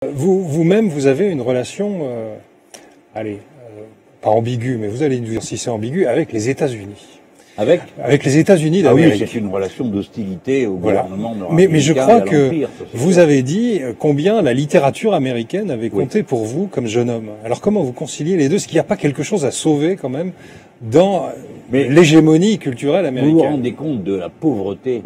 Vous-même, vous avez une relation, allez, pas ambiguë, mais vous allez nous dire si c'est ambigu, avec les États-Unis. Avec les États-Unis d'Amérique. Ah oui, c'est une relation d'hostilité au gouvernement nord-américain. Mais je crois que vous avez dit combien la littérature américaine avait compté pour vous comme jeune homme. Alors comment vous conciliez les deux? Est-ce qu'il n'y a pas quelque chose à sauver quand même dans l'hégémonie culturelle américaine? Vous vous rendez compte de la pauvreté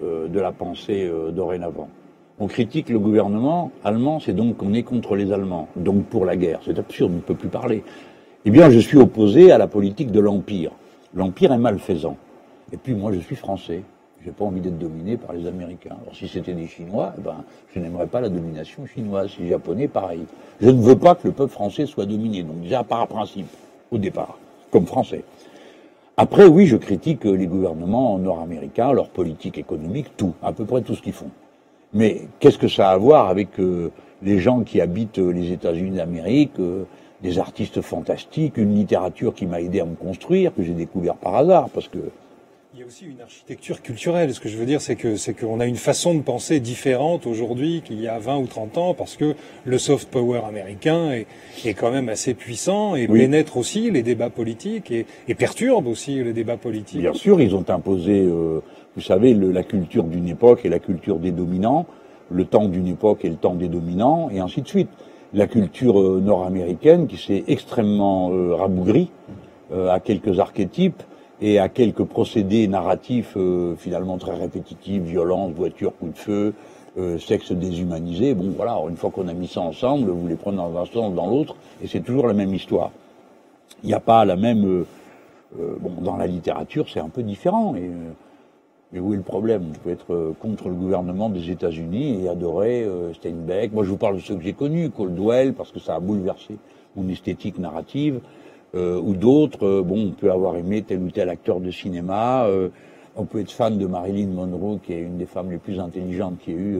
de la pensée dorénavant? On critique le gouvernement allemand, c'est donc qu'on est contre les Allemands, donc pour la guerre. C'est absurde, on ne peut plus parler. Eh bien, je suis opposé à la politique de l'Empire. L'Empire est malfaisant. Et puis moi, je suis français. J'ai pas envie d'être dominé par les Américains. Alors si c'était des Chinois, je n'aimerais pas la domination chinoise. Si les Japonais, pareil. Je ne veux pas que le peuple français soit dominé. Donc déjà, par principe, au départ, comme français. Après, oui, je critique les gouvernements nord-américains, leur politique économique, tout, à peu près tout ce qu'ils font. Mais qu'est-ce que ça a à voir avec les gens qui habitent les États-Unis d'Amérique, des artistes fantastiques, une littérature qui m'a aidé à me construire, que j'ai découvert par hasard, parce que... Il y a aussi une architecture culturelle. Ce que je veux dire, c'est qu'on a une façon de penser différente aujourd'hui qu'il y a 20 ou 30 ans, parce que le soft power américain est quand même assez puissant et pénètre aussi les débats politiques et perturbe aussi les débats politiques. Bien sûr, ils ont imposé, vous savez, la culture d'une époque et la culture des dominants, le temps d'une époque et le temps des dominants, et ainsi de suite. La culture nord-américaine qui s'est extrêmement rabougrie à quelques archétypes et à quelques procédés narratifs finalement très répétitifs, violence, voiture, coup de feu, sexe déshumanisé. Bon voilà, une fois qu'on a mis ça ensemble, vous les prenez dans un sens, dans l'autre, et c'est toujours la même histoire. Il n'y a pas la même... bon, dans la littérature, c'est un peu différent. Mais où est le problème? Vous pouvez être contre le gouvernement des États-Unis et adorer Steinbeck. Moi, je vous parle de ceux que j'ai connus, Caldwell, parce que ça a bouleversé mon esthétique narrative, ou d'autres. Bon, on peut avoir aimé tel ou tel acteur de cinéma. On peut être fan de Marilyn Monroe, qui est une des femmes les plus intelligentes qu'il y ait eu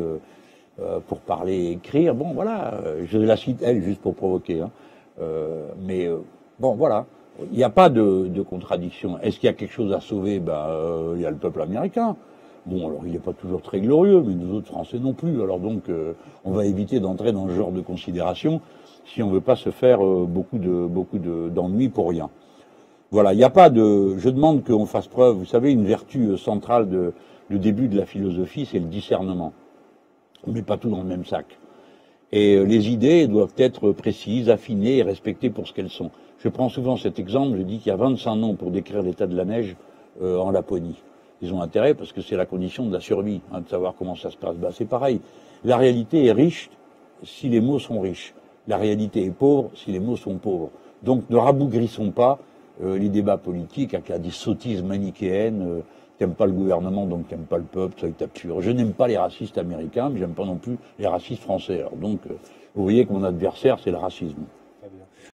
pour parler et écrire. Bon, voilà, je la cite elle juste pour provoquer. Hein. Bon, voilà. Il n'y a pas de contradiction. Est-ce qu'il y a quelque chose à sauver? Il y a le peuple américain. Bon, alors il n'est pas toujours très glorieux, mais nous autres Français non plus. Alors donc, on va éviter d'entrer dans ce genre de considération si on ne veut pas se faire beaucoup d'ennuis pour rien. Voilà, il n'y a pas de... Je demande qu'on fasse preuve. Vous savez, une vertu centrale du début de la philosophie, c'est le discernement. On ne met pas tout dans le même sac. Et les idées doivent être précises, affinées et respectées pour ce qu'elles sont. Je prends souvent cet exemple, je dis qu'il y a 25 noms pour décrire l'état de la neige en Laponie. Ils ont intérêt parce que c'est la condition de la survie, de savoir comment ça se passe. C'est pareil. La réalité est riche si les mots sont riches. La réalité est pauvre si les mots sont pauvres. Donc ne rabougrissons pas les débats politiques avec des sottises manichéennes. T'aimes pas le gouvernement, donc t'aimes pas le peuple, ça est absurde. Je n'aime pas les racistes américains, mais j'aime pas non plus les racistes français. Alors donc, vous voyez que mon adversaire, c'est le racisme.